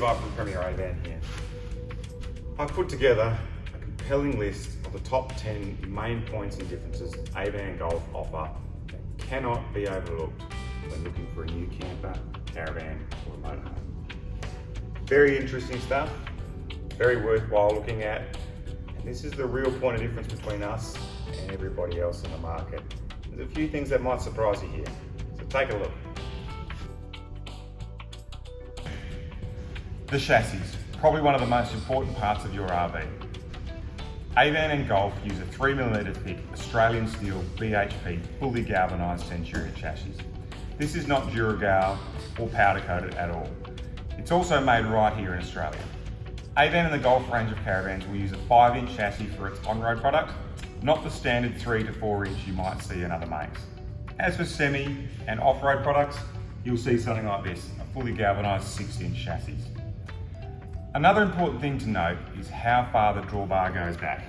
live from Premier Avan here. I've put together a compelling list of the top 10 main points and differences Avan and Golf offer that cannot be overlooked when looking for a new camper, caravan or a motorhome. Very interesting stuff, very worthwhile looking at, and this is the real point of difference between us and everybody else in the market. There's a few things that might surprise you here, so take a look. The chassis, probably one of the most important parts of your RV. Avan and Golf use a 3mm thick Australian steel BHP fully galvanised Centurion chassis. This is not Duragal or powder coated at all. It's also made right here in Australia. Avan and the Golf range of caravans will use a 5-inch chassis for its on-road product, not the standard 3 to 4-inch you might see in other makes. As for semi and off-road products, you'll see something like this, a fully galvanised 6-inch chassis. Another important thing to note is how far the drawbar goes back.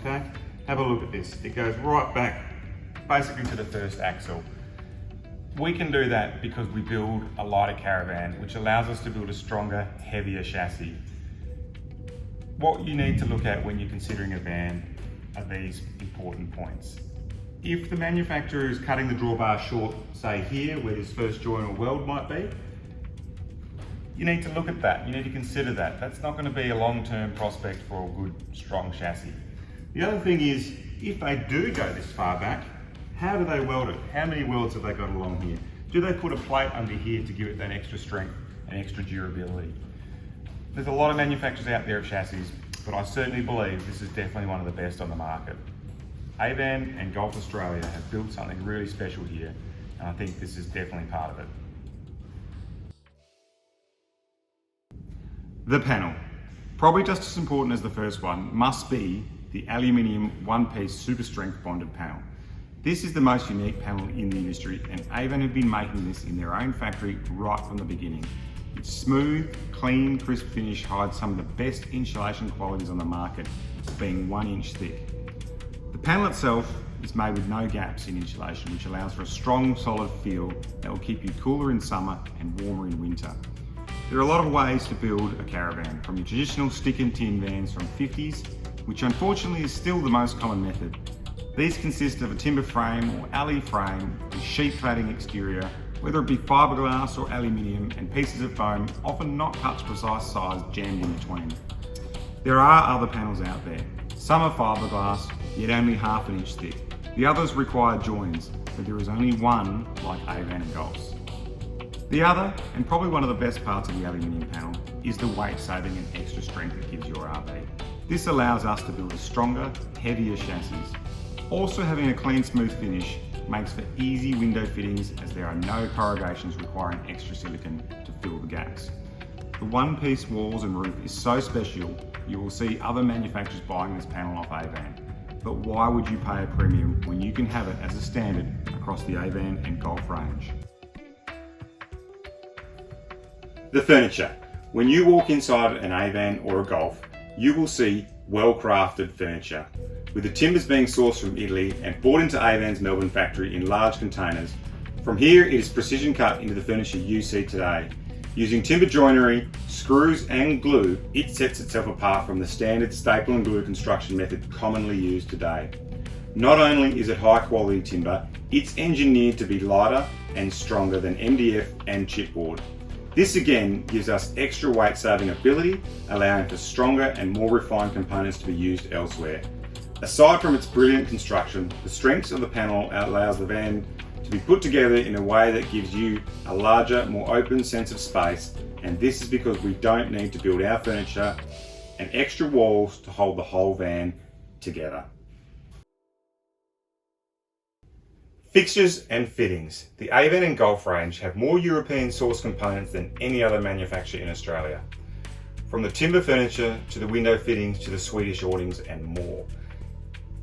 Okay, have a look at this. It goes right back, basically to the first axle. We can do that because we build a lighter caravan, which allows us to build a stronger, heavier chassis. What you need to look at when you're considering a van are these important points. If the manufacturer is cutting the drawbar short, say here, where this first join or weld might be, you need to look at that. You need to consider that. That's not going to be a long-term prospect for a good, strong chassis. The other thing is, if they do go this far back, how do they weld it? How many welds have they got along here? Do they put a plate under here to give it that extra strength and extra durability? There's a lot of manufacturers out there of chassis, but I certainly believe this is definitely one of the best on the market. Avan and Golf Australia have built something really special here, and I think this is definitely part of it. The panel, probably just as important as the first one, must be the aluminium one-piece super strength bonded panel. This is the most unique panel in the industry, and Avan have been making this in their own factory right from the beginning. Its smooth, clean, crisp finish hides some of the best insulation qualities on the market, being 1 inch thick. The panel itself is made with no gaps in insulation, which allows for a strong, solid feel that will keep you cooler in summer and warmer in winter. There are a lot of ways to build a caravan, from your traditional stick and tin vans from 50s, which unfortunately is still the most common method. These consist of a timber frame or alley frame with sheet cladding exterior, whether it be fiberglass or aluminium, and pieces of foam, often not touch precise size, jammed in between. There are other panels out there. Some are fiberglass, yet only 1/2 inch thick. The others require joins, but there is only one like Avan and Golf's. The other, and probably one of the best parts of the aluminium panel, is the weight saving and extra strength it gives your RV. This allows us to build a stronger, heavier chassis. Also, having a clean, smooth finish makes for easy window fittings, as there are no corrugations requiring extra silicone to fill the gaps. The one-piece walls and roof is so special, you will see other manufacturers buying this panel off Avan. But why would you pay a premium when you can have it as a standard across the Avan and Golf range? The furniture. When you walk inside an Avan or a Golf, you will see well-crafted furniture, with the timbers being sourced from Italy and brought into Avan's Melbourne factory in large containers. From here, it is precision cut into the furniture you see today. Using timber joinery, screws and glue, it sets itself apart from the standard staple and glue construction method commonly used today. Not only is it high quality timber, it's engineered to be lighter and stronger than MDF and chipboard. This again gives us extra weight saving ability, allowing for stronger and more refined components to be used elsewhere. Aside from its brilliant construction, the strengths of the panel allows the van to be put together in a way that gives you a larger, more open sense of space, and this is because we don't need to build our furniture and extra walls to hold the whole van together. Fixtures and fittings. The Avan and Golf range have more European source components than any other manufacturer in Australia. From the timber furniture to the window fittings to the Swedish awnings and more.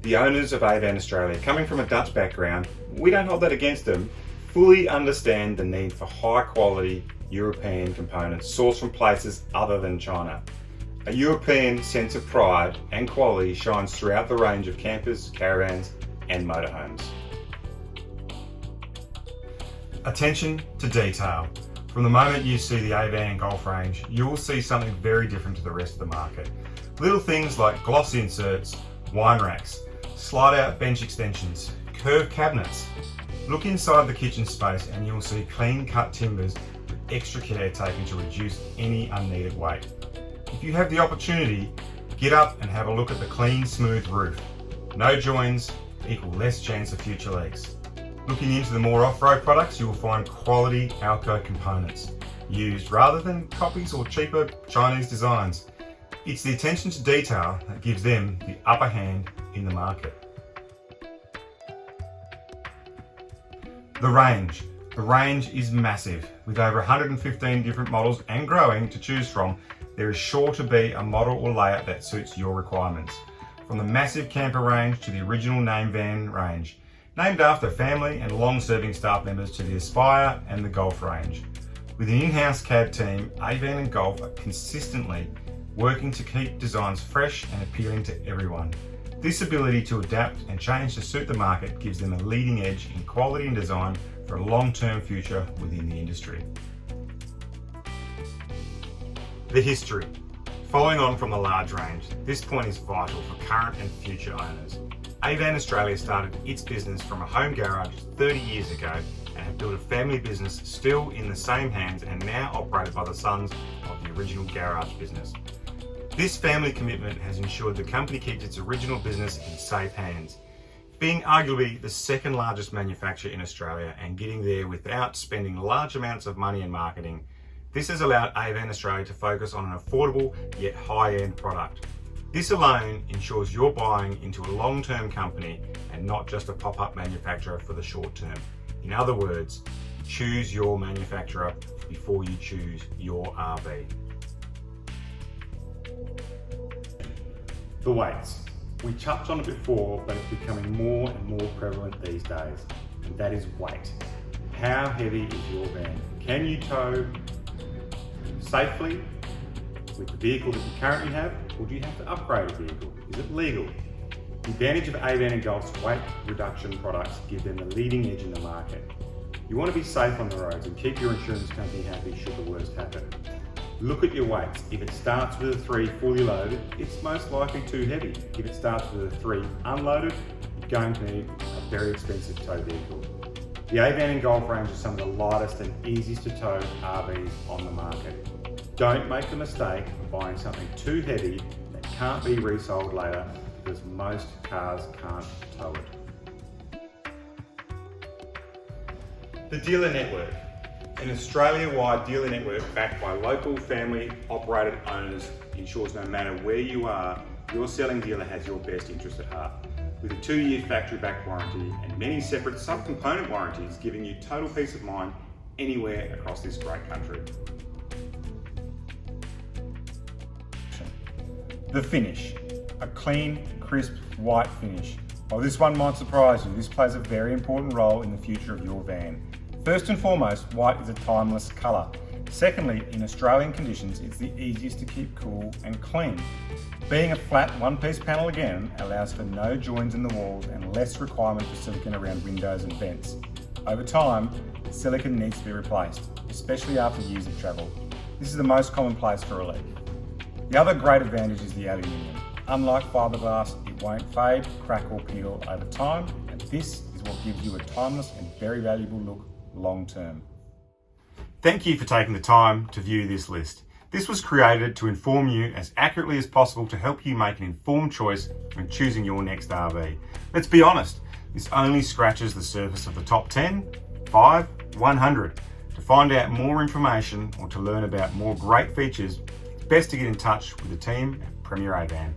The owners of Avan Australia, coming from a Dutch background, we don't hold that against them, fully understand the need for high quality European components sourced from places other than China. A European sense of pride and quality shines throughout the range of campers, caravans and motorhomes. Attention to detail. From the moment you see the Avan and Golf range, you will see something very different to the rest of the market. Little things like gloss inserts, wine racks, slide out bench extensions, curved cabinets. Look inside the kitchen space and you'll see clean cut timbers with extra care taken to reduce any unneeded weight. If you have the opportunity, get up and have a look at the clean, smooth roof. No joins equal less chance of future leaks. Looking into the more off-road products, you will find quality Alco components used rather than copies or cheaper Chinese designs. It's the attention to detail that gives them the upper hand in the market. The range is massive. With over 115 different models and growing to choose from, there is sure to be a model or layout that suits your requirements. From the massive camper range to the original name van range, named after family and long-serving staff members, to the Aspire and the Golf range. With an in-house cab team, Avan and Golf are consistently working to keep designs fresh and appealing to everyone. This ability to adapt and change to suit the market gives them a leading edge in quality and design for a long-term future within the industry. The history. Following on from the large range, this point is vital for current and future owners. Avan Australia started its business from a home garage 30 years ago and have built a family business still in the same hands and now operated by the sons of the original garage business. This family commitment has ensured the company keeps its original business in safe hands. Being arguably the second largest manufacturer in Australia and getting there without spending large amounts of money in marketing, this has allowed Avan Australia to focus on an affordable yet high-end product. This alone ensures you're buying into a long-term company and not just a pop-up manufacturer for the short term. In other words, choose your manufacturer before you choose your RV. The weights. We touched on it before, but it's becoming more and more prevalent these days, and that is weight. How heavy is your van? Can you tow safely with the vehicle that you currently have, or do you have to upgrade a vehicle? Is it legal? The advantage of Avan and Golf's weight reduction products give them the leading edge in the market. You want to be safe on the roads and keep your insurance company happy should the worst happen. Look at your weights. If it starts with a 3 fully loaded, it's most likely too heavy. If it starts with a 3 unloaded, you're going to need a very expensive tow vehicle. The Avan and Golf range is some of the lightest and easiest to tow RVs on the market. Don't make the mistake of buying something too heavy that can't be resold later, because most cars can't tow it. The dealer network. An Australia-wide dealer network backed by local family-operated owners ensures no matter where you are, your selling dealer has your best interest at heart. With a 2-year factory-backed warranty and many separate sub-component warranties giving you total peace of mind anywhere across this great country. The finish. A clean, crisp, white finish. While this one might surprise you, this plays a very important role in the future of your van. First and foremost, white is a timeless colour. Secondly, in Australian conditions, it's the easiest to keep cool and clean. Being a flat one-piece panel again allows for no joins in the walls and less requirement for silicone around windows and vents. Over time, silicone needs to be replaced, especially after years of travel. This is the most common place for a leak. The other great advantage is the aluminium. Unlike fiberglass, it won't fade, crack or peel over time, and this is what gives you a timeless and very valuable look long term. Thank you for taking the time to view this list. This was created to inform you as accurately as possible to help you make an informed choice when choosing your next RV. Let's be honest, this only scratches the surface of the top 10, 5, 100. To find out more information or to learn about more great features, it's best to get in touch with the team at Premier Avan.